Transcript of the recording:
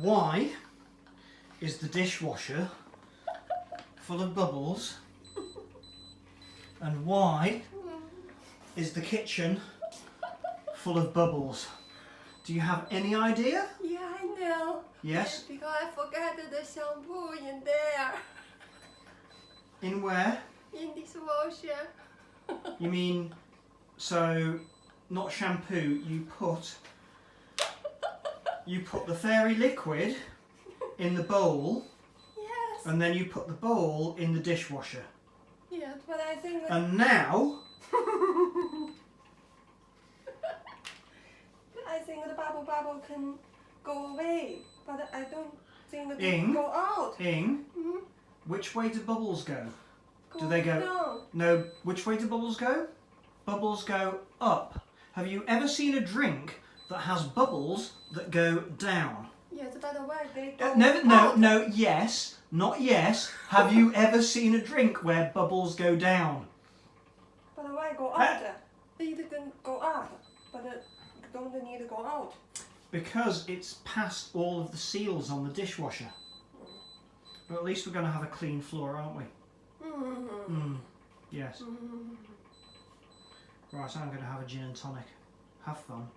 Why is the dishwasher full of bubbles? And why is the kitchen full of bubbles? Do you have any idea? Yeah, I know. Yes? Because I forgot the shampoo in there. In where? In dishwasher. You mean, so, not shampoo, you put the fairy liquid in the bowl, Yes. and then you put the bowl in the dishwasher. Yes, but I think that And now, I think the bubble can go away, but I don't think that Ying? they go out. Ying, Hmm? which way do bubbles go? Do they go? down? No, which way do bubbles go? Bubbles go up. Have you ever seen a drink that has bubbles that go down? Yes, but why they go No, yes, not yes. Have you ever seen a drink where bubbles go down? But why go out? They can go up, but don't need to go out. Because it's past all of the seals on the dishwasher. But at least we're going to have a clean floor, aren't we? Yes. Right, so I'm going to have a gin and tonic. Have fun.